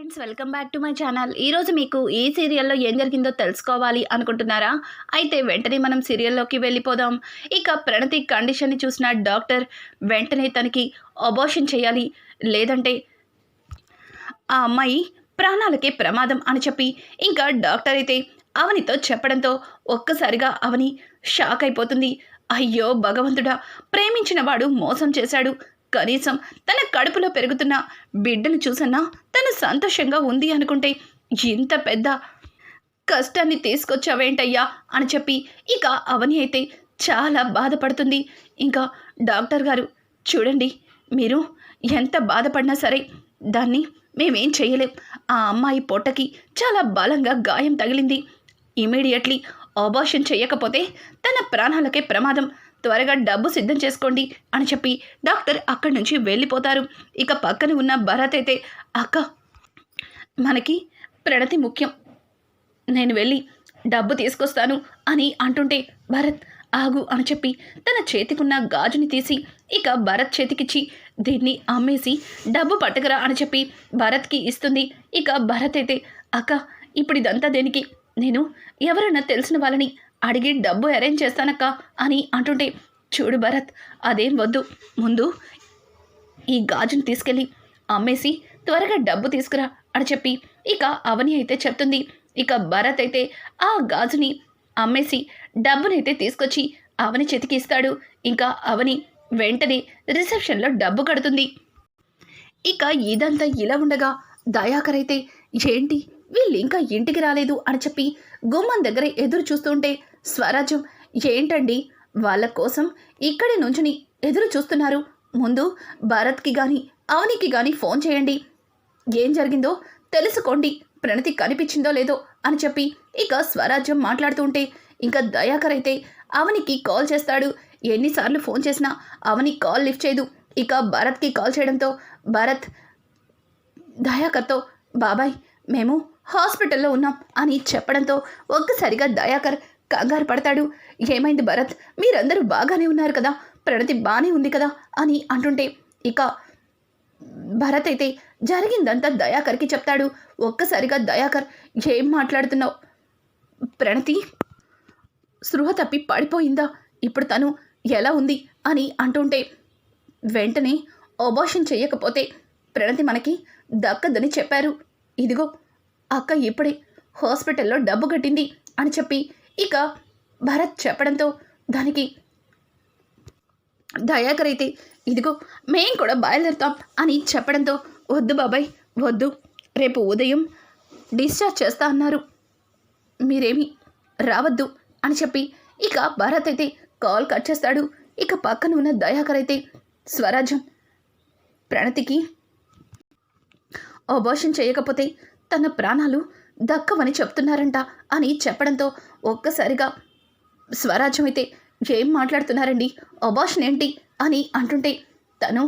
Friends, welcome back to my channel. ఈరోజు మీకు ఈ సీరియల్లో ఏం జరిగిందో తెలుసుకోవాలి అనుకుంటున్నారా? అయితే వెంటనే మనం సీరియల్లోకి వెళ్ళిపోదాం. ఇక ప్రణతి కండిషన్ని చూసిన డాక్టర్ వెంటనే తనకి అబార్షన్ చేయాలి, లేదంటే ఆ అమ్మాయి ప్రాణాలకే ప్రమాదం అని చెప్పి ఇంకా డాక్టర్ అయితే అవనితో చెప్పడంతో ఒక్కసారిగా అవని షాక్ అయిపోతుంది. అయ్యో భగవంతుడా, ప్రేమించిన వాడు మోసం చేశాడు. కనీసం తన కడుపులో పెరుగుతున్న బిడ్డను చూసన్నా తను సంతోషంగా ఉంది అనుకుంటే ఇంత పెద్ద కష్టాన్ని తీసుకొచ్చావేంటయ్యా అని చెప్పి ఇక అవని అయితే చాలా బాధపడుతుంది. ఇంకా డాక్టర్ గారు చూడండి, మీరు ఎంత బాధపడినా సరే దాన్ని మేమేం చేయలేం. ఆ అమ్మాయి పొట్టకి చాలా బలంగా గాయం తగిలింది. ఇమీడియట్లీ అబార్షన్ చేయకపోతే తన ప్రాణాలకే ప్రమాదం. త్వరగా డబ్బు సిద్ధం చేసుకోండి అని చెప్పి డాక్టర్ అక్కడి నుంచి వెళ్ళిపోతారు. ఇక పక్కన ఉన్న భరత్ అయితే, అక్క మనకి ప్రణతి ముఖ్యం, నేను వెళ్ళి డబ్బు తీసుకొస్తాను అని అంటుంటే, భరత్ ఆగు అని చెప్పి తన చేతికున్న గాజుని తీసి ఇక భరత్ చేతికిచ్చి దీన్ని అమ్మేసి డబ్బు పట్టుకురా అని చెప్పి భరత్కి ఇస్తుంది. ఇక భరత్ అయితే, అక్క ఇప్పుడు ఇదంతా దేనికి? నేను ఎవరైనా తెలిసిన వాళ్ళని అడిగి డబ్బు అరేంజ్ చేస్తానక్క అని అంటుంటే, చూడు భరత్, అదేం వద్దు, ముందు ఈ గాజుని తీసుకెళ్ళి అమ్మేసి త్వరగా డబ్బు తీసుకురా అని చెప్పి ఇక అవని అయితే చెప్తుంది. ఇక భరత్ అయితే ఆ గాజుని అమ్మేసి డబ్బునైతే తీసుకొచ్చి అవని చేతికి ఇస్తాడు. ఇంకా అవని వెంటనే రిసెప్షన్లో డబ్బు కడుతుంది. ఇక ఇదంతా ఇలా ఉండగా దయాకర్ అయితే, ఏంటి వీళ్ళు ఇంకా ఇంటికి రాలేదు అని చెప్పి గుమ్మం దగ్గర ఎదురు చూస్తుంటే, స్వరాజ్యం ఏంటండి వాళ్ళ కోసం ఇక్కడి నుంచుని ఎదురు చూస్తున్నారు, ముందు భరత్కి కానీ అవనికి కానీ ఫోన్ చేయండి, ఏం జరిగిందో తెలుసుకోండి, ప్రణతి కనిపించిందో లేదో అని చెప్పి ఇక స్వరాజ్యం మాట్లాడుతుంటే, ఇంకా దయాకర్ అయితే అవనికి కాల్ చేస్తాడు. ఎన్నిసార్లు ఫోన్ చేసినా అవని కాల్ లిఫ్ట్ చేయదు. ఇక భరత్కి కాల్ చేయడంతో భరత్ దయాకర్తో, బాబాయ్ మేము హాస్పిటల్లో ఉన్నాం అని చెప్పడంతో ఒక్కసారిగా దయాకర్ కంగారు పడతాడు. ఏమైంది భరత్, మీరందరూ బాగానే ఉన్నారు కదా, ప్రణతి బాగానే ఉంది కదా అని అంటుంటే, ఇక భరత్ అయితే జరిగిందంతా దయాకర్కి చెప్తాడు. ఒక్కసారిగా దయాకర్, ఏం మాట్లాడుతున్నావు? ప్రణతి స్పృహ తప్పి పడిపోయిందా? ఇప్పుడు తను ఎలా ఉంది అని అంటుంటే, వెంటనే అబార్షన్ చేయకపోతే ప్రణతి మనకి దక్కదని చెప్పారు. ఇదిగో అక్క ఇప్పుడే హాస్పిటల్లో డబ్బు కట్టింది అని చెప్పి ఇక భరత్ చెప్పడంతో దానికి దయాకర్ అయితే, ఇదిగో మేం కూడా బయలుదేరుతాం అని చెప్పడంతో, వద్దు బాబాయ్ వద్దు, రేపు ఉదయం డిశ్చార్జ్ చేస్తా అన్నారు, మీరేమీ రావద్దు అని చెప్పి ఇక భరత్ అయితే కాల్ కట్ చేస్తాడు. ఇక పక్కన ఉన్న దయాకర్ అయితే, స్వరాజ్యం ప్రణతికి అబార్షన్ చేయకపోతే తన ప్రాణాలు దక్కవని చెప్తున్నారంట అని చెప్పడంతో ఒక్కసారిగా స్వరాజ్యం అయితే, ఏం మాట్లాడుతున్నారండి, అబార్షన్ ఏంటి అని అంటుంటే, తను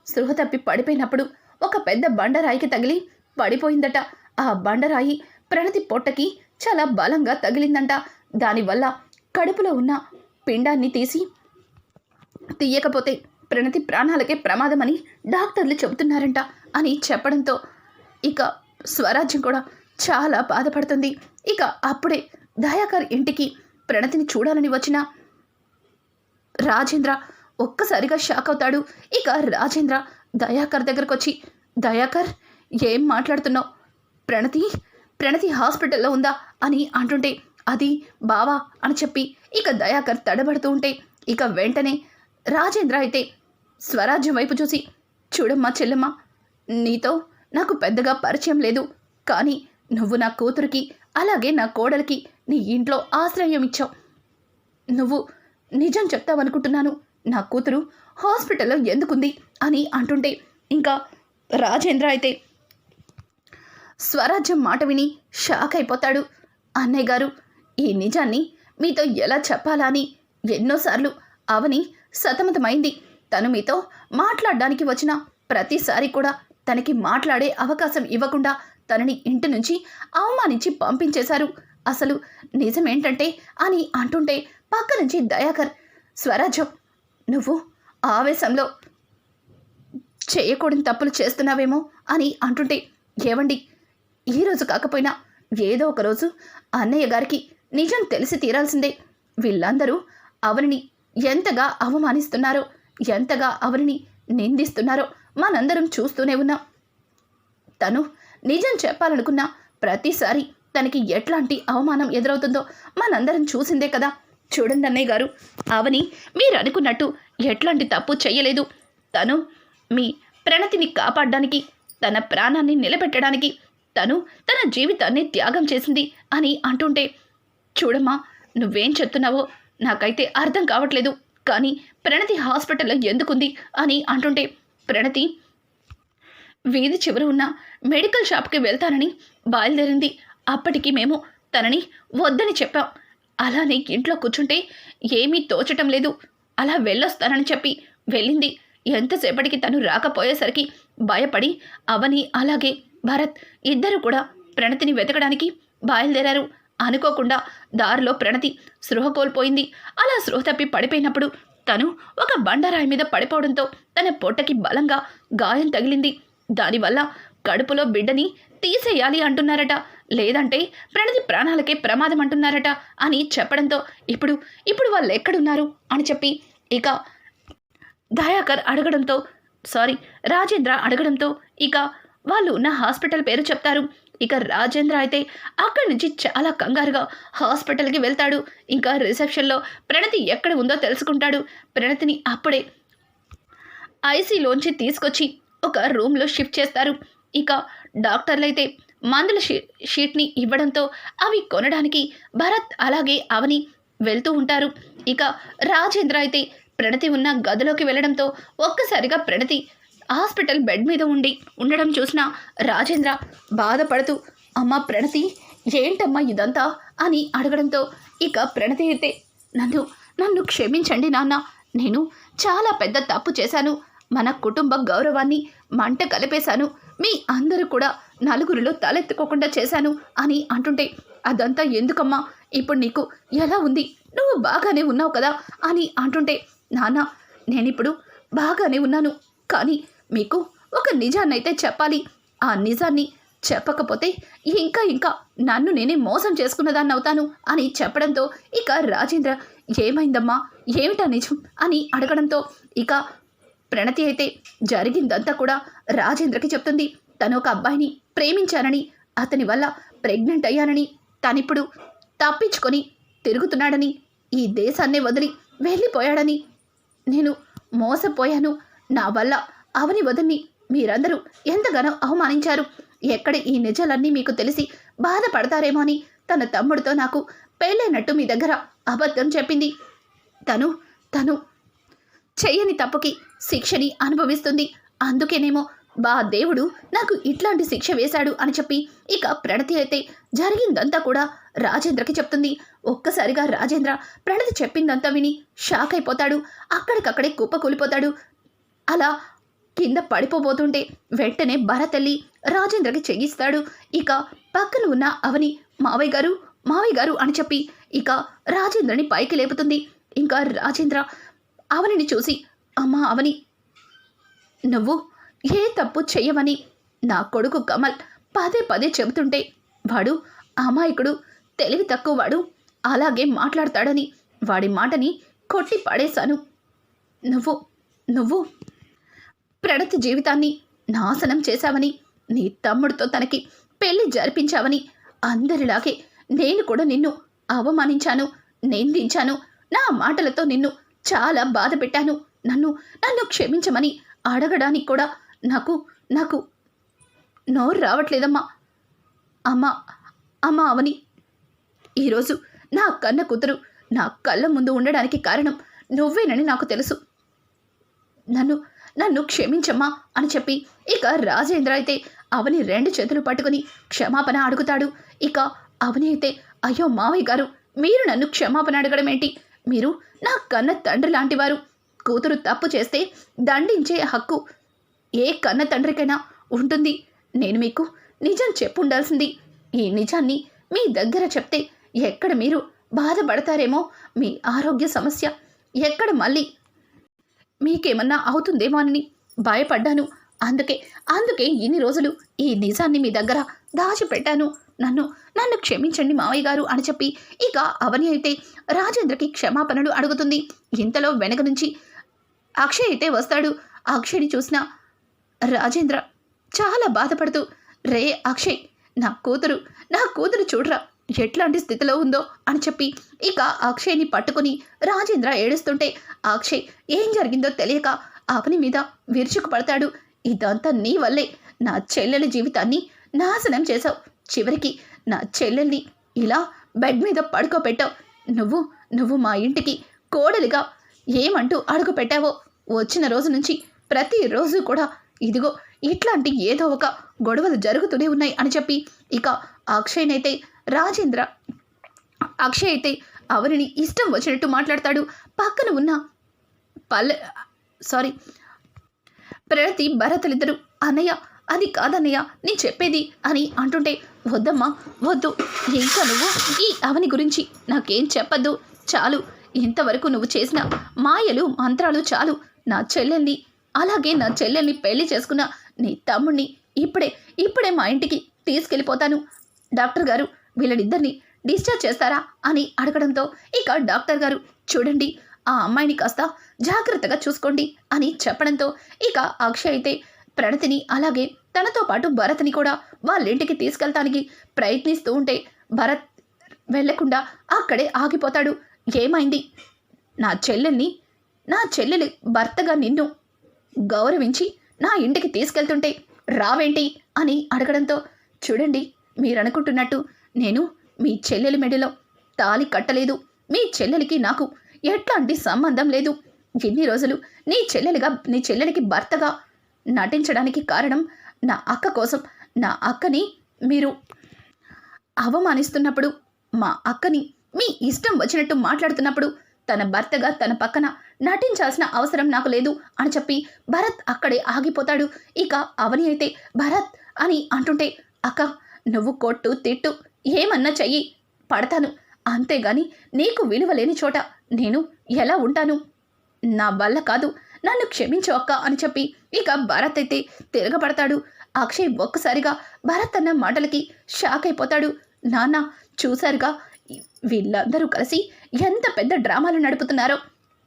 స్పృహ తప్పి పడిపోయినప్పుడు ఒక పెద్ద బండరాయికి తగిలి పడిపోయిందట. ఆ బండరాయి ప్రణతి పొట్టకి చాలా బలంగా తగిలిందంట. దానివల్ల కడుపులో ఉన్న పిండాన్ని తీయకపోతే ప్రణతి ప్రాణాలకే ప్రమాదమని డాక్టర్లు చెబుతున్నారంట అని చెప్పడంతో ఇక స్వరాజ్యం కూడా చాలా బాధపడుతుంది. ఇక అప్పుడే దయాకర్ ఇంటికి ప్రణతిని చూడాలని వచ్చిన రాజేంద్ర ఒక్కసారిగా షాక్ అవుతాడు. ఇక రాజేంద్ర దయాకర్ దగ్గరకు వచ్చి, దయాకర్ ఏం మాట్లాడుతున్నావు? ప్రణతి హాస్పిటల్లో ఉందా అని అంటుంటే, అది బావా అని చెప్పి ఇక దయాకర్ తడబడుతూ ఉంటే, ఇక వెంటనే రాజేంద్ర అయితే స్వరాజ్యం వైపు చూసి, చూడమ్మా చెల్లెమ్మ, నీతో నాకు పెద్దగా పరిచయం లేదు, కానీ నువ్వు నా కూతురికి అలాగే నా కోడలికి నీ ఇంట్లో ఆశ్రయం ఇచ్చావు. నువ్వు నిజం చెప్తావనుకుంటున్నాను, నా కూతురు హాస్పిటల్లో ఎందుకుంది అని అంటుంటే, ఇంకా రాజేంద్ర అయితే స్వరాజ్యం మాట విని షాక్ అయిపోతాడు. అన్నయ్య గారు, ఈ నిజాన్ని మీతో ఎలా చెప్పాలా అని ఎన్నోసార్లు అవని సతమతమైంది. తను మీతో మాట్లాడడానికి వచ్చిన ప్రతిసారి కూడా తనకి మాట్లాడే అవకాశం ఇవ్వకుండా తనని ఇంటి నుంచి అవమానించి పంపించేశారు. అసలు నిజమేంటంటే అని అంటుంటే పక్క నుంచి దయాకర్, స్వరాజ్యం నువ్వు ఆవేశంలో చేయకూడని తప్పులు చేస్తున్నావేమో అని అంటుంటే, ఏవండి ఈరోజు కాకపోయినా ఏదో ఒక రోజు అన్నయ్య గారికి నిజం తెలిసి తీరాల్సిందే. వీళ్ళందరూ అవనిని ఎంతగా అవమానిస్తున్నారో, ఎంతగా అవనిని నిందిస్తున్నారో మనందరం చూస్తూనే ఉన్నాం. తను నిజం చెప్పాలనుకున్న ప్రతిసారి తనకి ఎట్లాంటి అవమానం ఎదురవుతుందో మనందరం చూసిందే కదా. చూడండి అన్నయ్య గారు, అవని మీరు అనుకున్నట్టు ఎట్లాంటి తప్పు చెయ్యలేదు. తను మీ ప్రణతిని కాపాడడానికి, తన ప్రాణాన్ని నిలబెట్టడానికి తను తన జీవితాన్ని త్యాగం చేసింది అని అంటుంటే, చూడమ్మా నువ్వేం చెప్తున్నావో నాకైతే అర్థం కావట్లేదు, కానీ ప్రణతి హాస్పిటల్లో ఎందుకుంది అని అంటుంటే, ప్రణతి వీధి చివర ఉన్న మెడికల్ షాప్కి వెళ్తానని బయలుదేరింది. అప్పటికి మేము తనని వద్దని చెప్పాం. అలానే ఇంట్లో కూర్చుంటే ఏమీ తోచటం లేదు, అలా వెళ్ళొస్తానని చెప్పి వెళ్ళింది. ఎంతసేపటికి తను రాకపోయేసరికి భయపడి అవని అలాగే భరత్ ఇద్దరు కూడా ప్రణతిని వెతకడానికి బయలుదేరారు. అనుకోకుండా దారిలో ప్రణతి స్పృహ కోల్పోయింది. అలా స్పృహ తప్పి పడిపోయినప్పుడు తను ఒక బండరాయి మీద పడిపోవడంతో తన పొట్టకి బలంగా గాయం తగిలింది. దానివల్ల కడుపులో బిడ్డని తీసేయాలి అంటున్నారట, లేదంటే ప్రణతి ప్రాణాలకే ప్రమాదం అంటున్నారట అని చెప్పడంతో ఇప్పుడు వాళ్ళు ఎక్కడున్నారు అని చెప్పి ఇక దయాకర్ అడగడంతో రాజేంద్ర అడగడంతో ఇక వాళ్ళు ఉన్న హాస్పిటల్ పేరు చెప్తారు. ఇక రాజేంద్ర అయితే అక్కడి నుంచి చాలా కంగారుగా హాస్పిటల్కి వెళ్తాడు. ఇంకా రిసెప్షన్లో ప్రణతి ఎక్కడ ఉందో తెలుసుకుంటాడు. ప్రణతిని అప్పుడే ఐసీలోంచి తీసుకొచ్చి ఒక రూమ్లో షిఫ్ట్ చేస్తారు. ఇక డాక్టర్లు అయితే మందుల షీట్ని ఇవ్వడంతో అవి కొనడానికి భరత్ అలాగే అవని వెళ్తూ ఉంటారు. ఇక రాజేంద్ర అయితే ప్రణతి ఉన్న గదిలోకి వెళ్ళడంతో ఒక్కసారిగా ప్రణతి హాస్పిటల్ బెడ్ మీద ఉండడం చూసిన రాజేంద్ర బాధపడుతూ, అమ్మ ప్రణతి ఏంటమ్మా ఇదంతా అని అడగడంతో ఇక ప్రణతి అయితే నన్ను క్షమించండి నాన్న, నేను చాలా పెద్ద తప్పు చేశాను, మన కుటుంబ గౌరవాన్ని మంట కలిపేశాను, మీ అందరూ కూడా నలుగురిలో తలెత్తుకోకుండా చేశాను అని అంటుంటే, అదంతా ఎందుకమ్మా, ఇప్పుడు నీకు ఎలా ఉంది, నువ్వు బాగానే ఉన్నావు కదా అని అంటుంటే, నాన్న నేనిప్పుడు బాగానే ఉన్నాను, కానీ మీకు ఒక నిజాన్నైతే చెప్పాలి, ఆ నిజాన్ని చెప్పకపోతే ఇంకా నన్ను నేనే మోసం చేసుకున్నదాన్ని అవుతాను అని చెప్పడంతో ఇక రాజేంద్ర ఏమైందమ్మా, ఏమిటా నిజం అని అడగడంతో ఇక ప్రణతి అయితే జరిగిందంతా కూడా రాజేంద్రకి చెప్తుంది. తను ఒక అబ్బాయిని ప్రేమించానని, అతని వల్ల ప్రెగ్నెంట్ అయ్యానని, తనిప్పుడు తప్పించుకొని తిరుగుతున్నాడని, ఈ దేశాన్నే వదిలి వెళ్ళిపోయాడని, నేను మోసపోయాను, నా వల్ల అవని వదిని మీరందరూ ఎంతగానో అవమానించారు, ఎక్కడ ఈ నిజాలన్నీ మీకు తెలిసి బాధపడతారేమో అని తన తమ్ముడితో నాకు పెళ్ళైనట్టు మీ దగ్గర అబద్ధం చెప్పింది. తను చెయ్యని తప్పుకి శిక్షని అనుభవిస్తుంది, అందుకేనేమో దేవుడు నాకు ఇట్లాంటి శిక్ష వేశాడు అని చెప్పి ఇక ప్రణతి అయితే జరిగిందంతా కూడా రాజేంద్రకి చెప్తుంది. ఒక్కసారిగా రాజేంద్ర ప్రణతి చెప్పిందంతా విని షాక్ అయిపోతాడు. అక్కడికక్కడే కుప్పకూలిపోతాడు. అలా కింద పడిపోబోతుంటే వెంటనే భరత్ వెళ్ళి రాజేంద్రకి చెయ్యిస్తాడు. ఇక పక్కన ఉన్న అవని మావయ్య గారు అని చెప్పి ఇక రాజేంద్రని పైకి లేపుతుంది. ఇంకా రాజేంద్ర అవనిని చూసి, అమ్మా అవని, నువ్వు ఏ తప్పు చెయ్యవని నా కొడుకు కమల్ పదే చెబుతుంటే, వాడు అమాయకుడు, తెలివి తక్కువవాడు, అలాగే మాట్లాడతాడని వాడి మాటని కొట్టి పడేశాను. నువ్వు ప్రణతి జీవితాన్ని నాశనం చేశావని, నీ తమ్ముడితో తనకి పెళ్లి జరిపించావని, అందరిలాగే నేను కూడా నిన్ను అవమానించాను, నిందించాను, నా మాటలతో నిన్ను చాలా బాధ పెట్టాను. నన్ను క్షమించమని అడగడానికి కూడా నాకు నోరు రావట్లేదమ్మా. అమ్మ అవని, ఈరోజు నా కన్న కూతురు నా కళ్ళ ముందు ఉండడానికి కారణం నువ్వేనని నాకు తెలుసు. నన్ను క్షమించమ్మా అని చెప్పి ఇక రాజేంద్ర అయితే అవని 2 చేతులు పట్టుకుని క్షమాపణ అడుగుతాడు. ఇక అవని అయితే, అయ్యో మావయ్య గారు, మీరు నన్ను క్షమాపణ అడగడం ఏంటి, మీరు నా కన్న తండ్రి లాంటివారు, కూతురు తప్పు చేస్తే దండించే హక్కు ఏ కన్న తండ్రికైనా ఉంటుంది. నేను మీకు నిజం చెప్పుండాల్సింది. ఈ నిజాన్ని మీ దగ్గర చెప్తే ఎక్కడ మీరు బాధపడతారేమో, మీ ఆరోగ్య సమస్య ఎక్కడ మళ్ళీ మీకేమన్నా అవుతుందేమో అని భయపడ్డాను. అందుకే ఇన్ని రోజులు ఈ నిజాన్ని మీ దగ్గర దాచిపెట్టాను. నన్ను నన్ను క్షమించండి మావయ్య గారు అని చెప్పి ఇక అవని అయితే రాజేంద్రకి క్షమాపణలు అడుగుతుంది. ఇంతలో వెనక నుంచి అక్షయ్ అయితే వస్తాడు. అక్షయ్ని చూసిన రాజేంద్ర చాలా బాధపడుతూ, రే అక్షయ్, నా కూతురు చూడరా ఎట్లాంటి స్థితిలో ఉందో అని చెప్పి ఇక అక్షయ్ని పట్టుకుని రాజేంద్ర ఏడుస్తుంటే అక్షయ్ ఏం జరిగిందో తెలియక అవని మీద విరుచుకుపడతాడు. ఇదంతా నీ వల్లే నా చెల్లెలి జీవితాన్ని నాశనం చేశావు. చివరికి నా చెల్లెల్ని ఇలా బెడ్ మీద పడుకోబెట్టావు. నువ్వు మా ఇంటికి కోడలిగా ఏమంటూ అడుగు పెట్టావో వచ్చిన రోజు నుంచి ప్రతిరోజు కూడా ఇదిగో ఇట్లాంటి ఏదో ఒక గొడవలు జరుగుతూనే ఉన్నాయి అని చెప్పి ఇక అక్షయ్ అయితే అవనిని ఇష్టం వచ్చినట్టు మాట్లాడతాడు. పక్కన ఉన్న ప్రణతి భరతులిద్దరూ అన్నయ్య అది కాదన్నయ్య నేను చెప్పేది అని అంటుంటే, వద్దమ్మా వద్దు, ఇంకా నువ్వు ఈ అవని గురించి నాకేం చెప్పద్దు, చాలు, ఇంతవరకు నువ్వు చేసిన మాయలు మంత్రాలు చాలు. నా చెల్లెల్ని పెళ్లి చేసుకున్న నీ తమ్ముడిని ఇప్పుడే మా ఇంటికి తీసుకెళ్ళిపోతాను. డాక్టర్ గారు వీళ్ళిద్దరిని డిశ్చార్జ్ చేస్తారా అని అడగడంతో ఇక డాక్టర్ గారు, చూడండి ఆ అమ్మాయిని కాస్త జాగ్రత్తగా చూసుకోండి అని చెప్పడంతో ఇక అక్షయ్ అయితే ప్రణతిని అలాగే తనతో పాటు భరత్ని కూడా వాళ్ళింటికి తీసుకెళ్తానికి ప్రయత్నిస్తూ ఉంటే భరత్ వెళ్లకుండా అక్కడే ఆగిపోతాడు. ఏమైంది? నా చెల్లెలి భర్తగా నిన్ను గౌరవించి నా ఇంటికి తీసుకెళ్తుంటే రావేంటి అని అడగడంతో, చూడండి మీరనుకుంటున్నట్టు నేను మీ చెల్లెలి మెడలో తాళి కట్టలేదు. మీ చెల్లెలికి నాకు ఎట్లాంటి సంబంధం లేదు. ఎన్ని రోజులు నీ చెల్లెలికి భర్తగా నటించడానికి కారణం నా అక్క కోసం. నా అక్కని మీరు అవమానిస్తున్నప్పుడు, మా అక్కని మీ ఇష్టం వచ్చినట్టు మాట్లాడుతున్నప్పుడు తన భర్తగా తన పక్కన నటించాల్సిన అవసరం నాకు లేదు అని చెప్పి భరత్ అక్కడే ఆగిపోతాడు. ఇక అవని అయితే భరత్ అని అంటుంటే, అక్క నువ్వు కొట్టు తిట్టు ఏమన్నా చెయ్యి, పడతాను, అంతేగాని నీకు విలువ లేని చోట నేను ఎలా ఉంటాను? నా వల్ల కాదు, నన్ను క్షమించు అక్క అని చెప్పి ఇక భరత్ అయితే తిరగబడతాడు. అక్షయ్ ఒక్కసారిగా భరత్ అన్న మాటలకి షాక్ అయిపోతాడు. నాన్న చూశారుగా వీళ్ళందరూ కలిసి ఎంత పెద్ద డ్రామాలు నడుపుతున్నారో.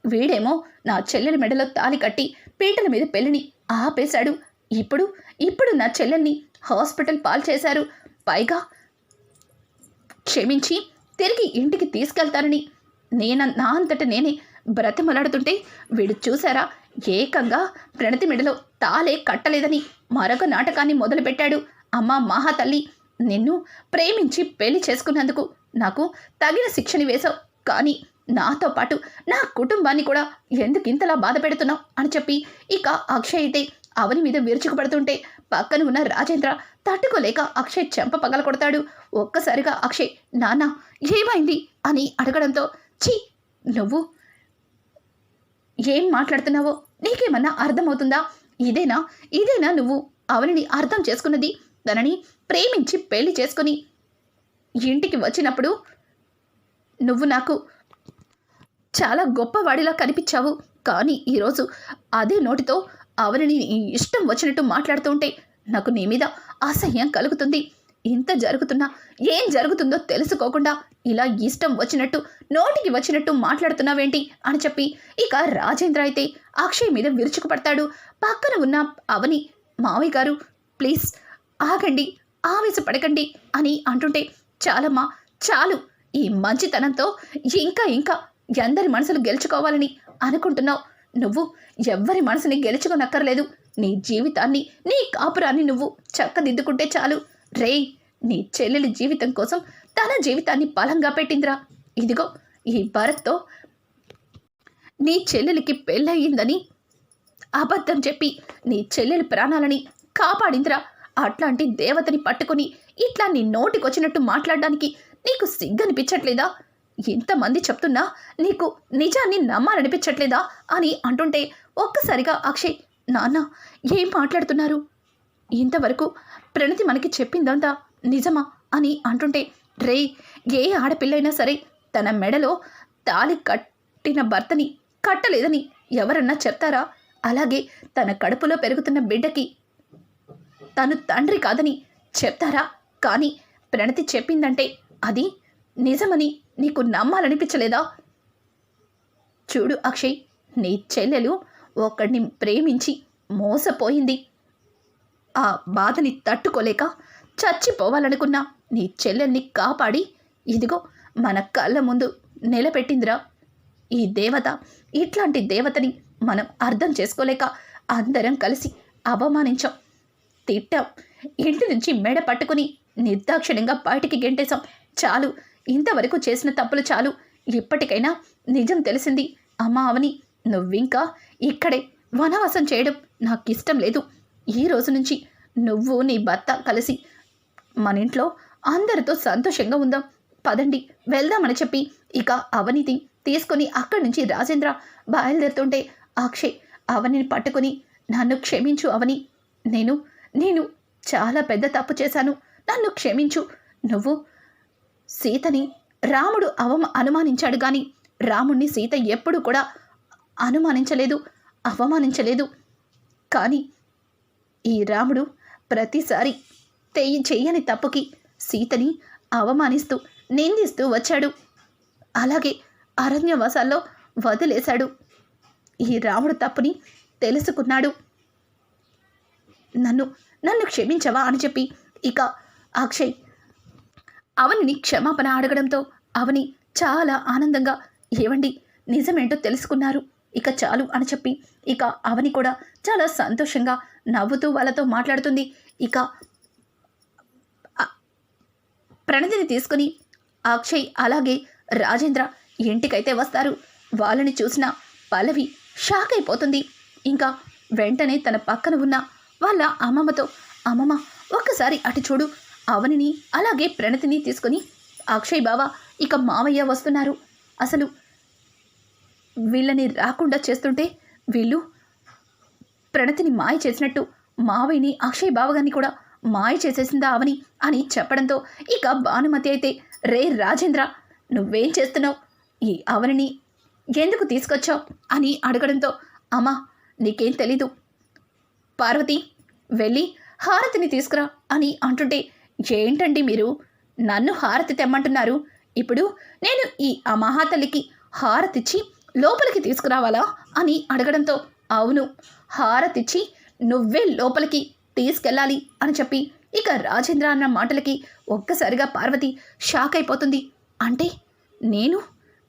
వీడేమో నా చెల్లెలి మెడలో తాళి కట్టి పీటల మీద పెళ్లిని ఆపేశాడు. ఇప్పుడు నా చెల్లెల్ని హాస్పిటల్ పాలు చేశారు. పైగా క్షమించి తిరిగి ఇంటికి తీసుకెళ్తానని నా అంతట నేనే బ్రతిమలాడుతుంటే వీడు చూసారా ఏకంగా ప్రణతి మెడలో తాళే కట్టలేదని మరొక నాటకాన్ని మొదలుపెట్టాడు. అమ్మా మహాతల్లి, నిన్ను ప్రేమించి పెళ్లి చేసుకున్నందుకు నాకు తగిన శిక్షని వేశావు, కానీ నాతో పాటు నా కుటుంబాన్ని కూడా ఎందుకు ఇంతలా బాధ పెడుతున్నావు అని చెప్పి ఇక అక్షయ్ అయితే అవని మీద విరుచుకుపడుతుంటే పక్కన ఉన్న రాజేంద్ర తట్టుకోలేక అక్షయ్ చెంప పగల కొడతాడు. ఒక్కసారిగా అక్షయ్, నాన్న ఏమైంది అని అడగడంతో, ఛీ, నువ్వు ఏం మాట్లాడుతున్నావో నీకేమన్నా అర్థమవుతుందా? ఇదేనా నువ్వు అవనిని అర్థం చేసుకున్నది? తనని ప్రేమించి పెళ్లి చేసుకుని ఇంటికి వచ్చినప్పుడు నువ్వు నాకు చాలా గొప్పవాడిలా కనిపించావు, కానీ ఈరోజు అదే నోటితో అవనిని ఇష్టం వచ్చినట్టు మాట్లాడుతూ ఉంటే నాకు నీ మీద అసహ్యం కలుగుతుంది. ఇంత జరుగుతున్నా ఏం జరుగుతుందో తెలుసుకోకుండా ఇలా ఇష్టం వచ్చినట్టు నోటికి వచ్చినట్టు మాట్లాడుతున్నావేంటి అని చెప్పి ఇక రాజేంద్ర అయితే అక్షయ్ మీద విరుచుకుపడతాడు. పక్కన ఉన్న అవని, మావయ్య గారు ప్లీజ్ ఆగండి, ఆవేశపడకండి అని అంటుంటే, చాలమ్మా చాలు, ఈ మంచితనంతో ఇంకా ఎందరి మనసులు గెలుచుకోవాలని అనుకుంటున్నావు? నువ్వు ఎవ్వరి మనసుని గెలుచుకోనక్కర్లేదు. నీ జీవితాన్ని నీ కాపురాన్ని నువ్వు చక్కదిద్దుకుంటే చాలు. రే, నీ చెల్లెలి జీవితం కోసం తన జీవితాన్ని బలంగా పెట్టిందిరా. ఇదిగో ఈ భరత్తో నీ చెల్లెలికి పెళ్ళయిందని అబద్ధం చెప్పి నీ చెల్లెలి ప్రాణాలని కాపాడిందిరా. అట్లాంటి దేవతని పట్టుకుని ఇట్లా నీ నోటికొచ్చినట్టు మాట్లాడడానికి నీకు సిగ్గనిపించట్లేదా? ఇంతమంది చెప్తున్నా నీకు నిజాన్ని నమ్మాలనిపించట్లేదా అని అంటుంటే ఒక్కసారిగా అక్షయ్, నాన్న ఏం మాట్లాడుతున్నారు? ఇంతవరకు ప్రణతి మనకి చెప్పిందంతా నిజమా అని అంటుంటే, రే, ఏ ఆడపిల్లైనా సరే తన మెడలో తాళి కట్టిన భర్తని కట్టలేదని ఎవరన్నా చెప్తారా? అలాగే తన కడుపులో పెరుగుతున్న బిడ్డకి తను తండ్రి కాదని చెప్తారా? కానీ ప్రణతి చెప్పిందంటే అది నిజమని నీకు నమ్మాలనిపించలేదా? చూడు అక్షయ్, నీ చెల్లెలు ఒకడిని ప్రేమించి మోసపోయింది. ఆ బాధని తట్టుకోలేక చచ్చిపోవాలనుకున్న నీ చెల్లెల్ని కాపాడి ఇదిగో మన కళ్ళ ముందు నిలబెట్టిందిరా ఈ దేవత. ఇట్లాంటి దేవతని మనం అర్థం చేసుకోలేక అందరం కలిసి అవమానించాం, తిట్టాం, ఇంటి నుంచి మెడ పట్టుకుని నిర్దాక్షిణ్యంగా బయటికి గెంటేశాం. చాలు, ఇంతవరకు చేసిన తప్పులు చాలు. ఇప్పటికైనా నిజం తెలిసింది. అమ్మా అవని, నువ్వింకా ఇక్కడే వనవాసం చేయడం నాకిష్టం లేదు. ఈ రోజు నుంచి నువ్వు నీ భర్త కలిసి మన ఇంట్లో అందరితో సంతోషంగా ఉందాం, పదండి వెళ్దామని చెప్పి ఇక అవనిని తీసుకొని అక్కడి నుంచి రాజేంద్ర బయలుదేరుతుంటే అక్షయ్ అవనిని పట్టుకొని, నన్ను క్షమించు అవని, నేను చాలా పెద్ద తప్పు చేశాను, నన్ను క్షమించు. నువ్వు సీతని రాముడు అనుమానించాడు కానీ రాముణ్ణి సీత ఎప్పుడు కూడా అనుమానించలేదు, అవమానించలేదు. కానీ ఈ రాముడు ప్రతిసారి చెయ్యని తప్పుకి సీతని అవమానిస్తూ నిందిస్తూ వచ్చాడు. అలాగే అరణ్యవాసాల్లో వదిలేశాడు. ఈ రాముడు తప్పుని తెలుసుకున్నాడు. నన్ను క్షమించవా అని చెప్పి ఇక అక్షయ్ అవనిని క్షమాపణ అడగడంతో అవని చాలా ఆనందంగా, ఏవండి నిజమేంటో తెలుసుకున్నారు, ఇక చాలు అని చెప్పి ఇక అవని కూడా చాలా సంతోషంగా నవ్వుతూ వాళ్ళతో మాట్లాడుతుంది. ఇక ప్రణతిని తీసుకుని అక్షయ్ అలాగే రాజేంద్ర ఇంటికైతే వస్తారు. వాళ్ళని చూసిన పల్లవి షాక్ అయిపోతుంది. ఇంకా వెంటనే తన పక్కన ఉన్న వాళ్ళ అమ్మమ్మతో, అమ్మమ్మ ఒక్కసారి అటు చూడు, అవనిని అలాగే ప్రణతిని తీసుకొని అక్షయ్ బావ ఇక మావయ్య వస్తున్నారు. అసలు వీళ్ళని రాకుండా చేస్తుంటే వీళ్ళు ప్రణతిని మాయ చేసినట్టు మావయ్యని అక్షయ్ బావగారిని కూడా మాయ చేసేసిందా అవని అని చెప్పడంతో ఇక భానుమతి అయితే, రే రాజేంద్ర నువ్వేం చేస్తున్నావు, ఈ అవనిని ఎందుకు తీసుకొచ్చావు అని అడగడంతో, అమ్మా నీకేం తెలీదు, పార్వతి వెళ్ళి హారతిని తీసుకురా అని అంటుంటే, ఏంటండి మీరు నన్ను హారతి తెమ్మంటున్నారు, ఇప్పుడు నేను ఈ మహాతల్లికి హారతిచ్చి లోపలికి తీసుకురావాలా అని అడగడంతో, అవును హారతిచ్చి నువ్వే లోపలికి తీసుకెళ్ళాలి అని చెప్పి ఇక రాజేంద్ర అన్న మాటలకి ఒక్కసారిగా పార్వతి షాక్ అయిపోతుంది. అంటే నేను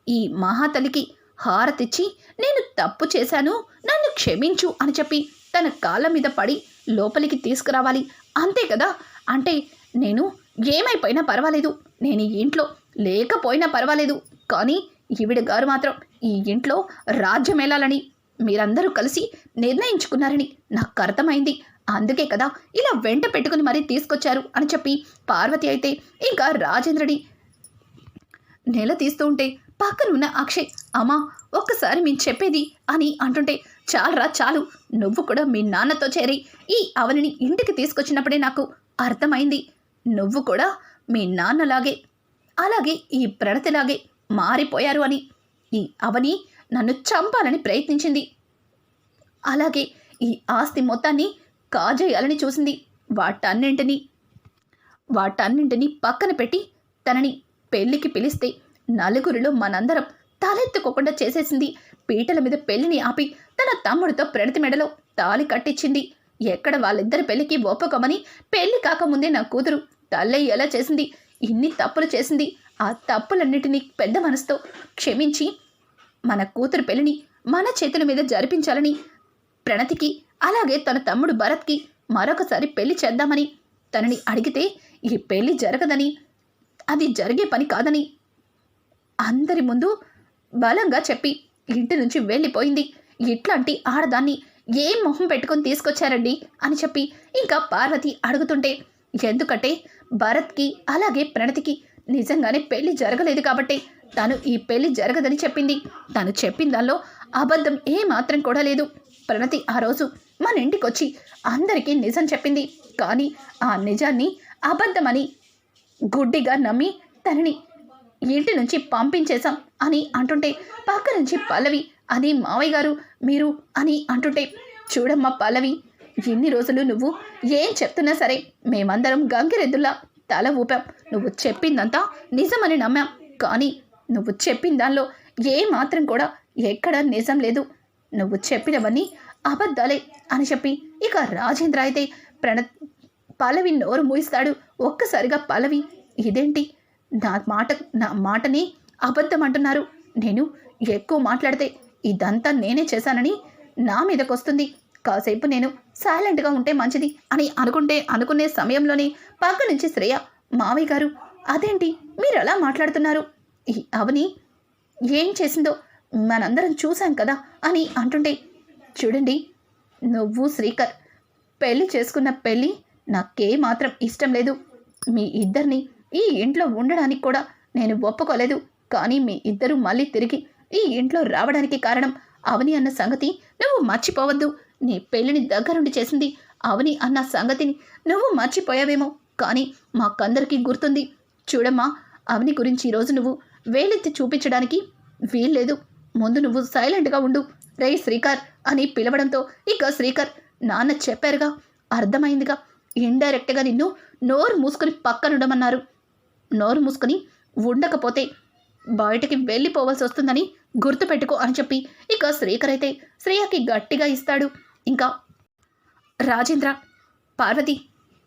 ఈ మహాతల్లికి హారతిచ్చి నేను తప్పు చేశాను, నన్ను క్షమించు అని చెప్పి తన కాళ్ళ మీద పడి లోపలికి తీసుకురావాలి, అంతే కదా? అంటే నేను ఏమైపోయినా పర్వాలేదు, నేను ఈ ఇంట్లో లేకపోయినా పర్వాలేదు, కానీ ఈవిడ గారు మాత్రం ఈ ఇంట్లో రాజ్యం వెళ్ళాలని మీరందరూ కలిసి నిర్ణయించుకున్నారని నాకు అర్థమైంది, అందుకే కదా ఇలా వెంట పెట్టుకుని మరీ తీసుకొచ్చారు అని చెప్పి పార్వతి అయితే ఇంకా రాజేంద్రని తీస్తూ ఉంటే పక్కనున్న అక్షయ్, అమ్మా ఒక్కసారి మేము చెప్పేది అని అంటుంటే, చాలరా చాలు, నువ్వు కూడా మీ నాన్నతో చేరి ఈ అవనిని ఇంటికి తీసుకొచ్చినప్పుడే నాకు అర్థమైంది, నువ్వు కూడా మీ నాన్నలాగే అలాగే ఈ ప్రణతిలాగే మారిపోయారు అని. ఈ అవని నన్ను చంపాలని ప్రయత్నించింది, అలాగే ఈ ఆస్తి మొత్తాన్ని కాజేయాలని చూసింది, వాటన్నింటినీ పక్కన పెట్టి తనని పెళ్లికి పిలిస్తే నలుగురిలో మనందరం తలెత్తుకోకుండా చేసేసింది, పీటల మీద పెళ్లిని ఆపి తన తమ్ముడితో ప్రణతి మెడలో తాళి కట్టించింది, ఎక్కడ వాళ్ళిద్దరి పెళ్లికి ఒప్పుకోమని పెళ్లి కాకముందే నా కూతురు తల్లయ్యేలా చేసింది, ఇన్ని తప్పులు చేసింది, ఆ తప్పులన్నిటినీ పెద్ద మనసుతో క్షమించి మన కూతురు పెళ్లిని మన చేతుల మీద జరిపించాలని ప్రణతికి అలాగే తన తమ్ముడు భరత్కి మరొకసారి పెళ్లి చేద్దామని తనని అడిగితే ఈ పెళ్లి జరగదని, అది జరిగే పని కాదని అందరి ముందు బలంగా చెప్పి ఇంటి నుంచి వెళ్ళిపోయింది. ఇట్లాంటి ఆడదాన్ని ఏం మొహం పెట్టుకొని తీసుకొచ్చారండి అని చెప్పి ఇంకా పార్వతి అడుగుతుంటే, ఎందుకంటే భరత్కి అలాగే ప్రణతికి నిజంగానే పెళ్లి జరగలేదు కాబట్టి తను ఈ పెళ్లి జరగదని చెప్పింది, తను చెప్పిన దానిలో అబద్ధం ఏమాత్రం కూడా లేదు. ప్రణతి ఆ రోజు మన ఇంటికొచ్చి అందరికీ నిజం చెప్పింది, కానీ ఆ నిజాన్ని అబద్ధమని గుడ్డిగా నమ్మి తనని ఇంటి నుంచి పంపించేశాం అని అంటుంటే పక్క నుంచి పల్లవి, అది మావయ్య గారు మీరు అని అంటుంటే, చూడమ్మా పల్లవి, ఎన్ని రోజులు నువ్వు ఏం చెప్తున్నా సరే మేమందరం గంగిరెద్దుల్లా తల ఊపాం. నువ్వు చెప్పిందంతా నిజమని నమ్మాం. కానీ నువ్వు చెప్పిన దానిలో ఏ మాత్రం కూడా ఎక్కడ నిజం లేదు. నువ్వు చెప్పినవన్నీ అబద్ధాలే అని చెప్పి ఇక రాజేంద్ర అయితే పల్లవి నోరు మూయిస్తాడు. ఒక్కసారిగా పల్లవి, ఇదేంటి నా మాటని అబద్ధం అంటున్నారు? నేను ఎక్కువ మాట్లాడితే ఇదంతా నేనే చేశానని నా మీదకొస్తుంది. కాసేపు నేను సైలెంట్గా ఉంటే మంచిది అని అనుకునే సమయంలోనే పక్క నుంచి శ్రేయ, మావయ్య గారు అదేంటి మీరు అలా మాట్లాడుతున్నారు? ఈ అవని ఏం చేసిందో మనందరం చూశాం కదా అని అంటుంటే, చూడండి, నువ్వు శ్రీకర్ పెళ్లి చేసుకున్న పెళ్ళి నాకే మాత్రం ఇష్టం లేదు. మీ ఇద్దరిని ఈ ఇంట్లో ఉండడానికి కూడా నేను ఒప్పుకోలేదు. కానీ మీ ఇద్దరు మళ్ళీ తిరిగి ఈ ఇంట్లో రావడానికి కారణం అవని అన్న సంగతి నువ్వు మర్చిపోవద్దు. నీ పెళ్ళిని దగ్గరుండి చేసింది అవని అన్న సంగతిని నువ్వు మర్చిపోయావేమో, కానీ మాకందరికీ గుర్తుంది. చూడమ్మా, అవని గురించి ఈరోజు నువ్వు వేలెత్తి చూపించడానికి వీల్లేదు. ముందు నువ్వు సైలెంట్గా ఉండు. రే శ్రీకర్ అని పిలవడంతో ఇక శ్రీకర్, నాన్న చెప్పారుగా, అర్థమైందిగా, ఇండైరెక్ట్గా నిన్ను నోరు మూసుకొని పక్కనుండమన్నారు. నోరు మూసుకొని ఉండకపోతే బయటకి వెళ్ళిపోవాల్సి వస్తుందని గుర్తుపెట్టుకో అని చెప్పి ఇక శ్రీకర్ అయితే శ్రేయకి గట్టిగా ఇస్తాడు. ఇంకా రాజేంద్ర, పార్వతి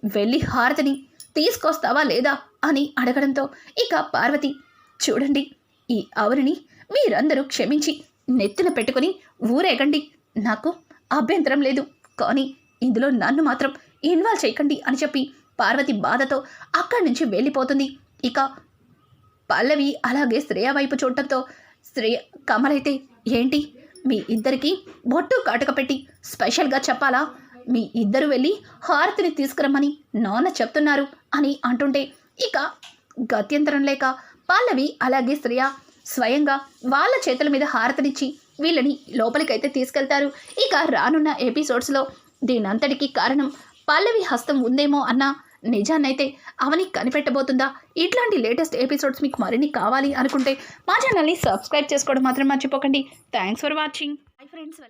వెళ్ళి హారతిని తీసుకొస్తావా లేదా అని అడగడంతో ఇక పార్వతి, చూడండి, ఈ అవరిని మీరందరూ క్షమించి నెత్తిన పెట్టుకుని ఊరేగండి, నాకు అభ్యంతరం లేదు. కానీ ఇందులో నన్ను మాత్రం ఇన్వాల్వ్ చేయకండి అని చెప్పి పార్వతి బాధతో అక్కడి నుంచి వెళ్ళిపోతుంది. ఇక పల్లవి అలాగే శ్రేయ వైపు చూడటంతో కమలైతే, ఏంటి మీ ఇద్దరికి బొట్టు కాటుక పెట్టి స్పెషల్గా చెప్పాలా? మీ ఇద్దరు వెళ్ళి హారతిని తీసుకురమ్మని నాన్న చెప్తున్నారు అని అంటుంటే ఇక గత్యంతరం లేక పల్లవి అలాగే శ్రేయ స్వయంగా వాళ్ళ చేతుల మీద హారతినిచ్చి వీళ్ళని లోపలికైతే తీసుకెళ్తారు. ఇక రానున్న ఎపిసోడ్స్లో దీనంతటికీ కారణం పల్లవి హస్తం ఉందేమో అన్న నిజాన్నైతే అవని కనిపెట్టబోతుందా? ఇట్లాంటి లేటెస్ట్ ఎపిసోడ్స్ మీకు మరిన్ని కావాలి అనుకుంటే మా ఛానల్ని సబ్స్క్రైబ్ చేసుకోవడం మాత్రం మర్చిపోకండి. Thanks for watching. Bye friends.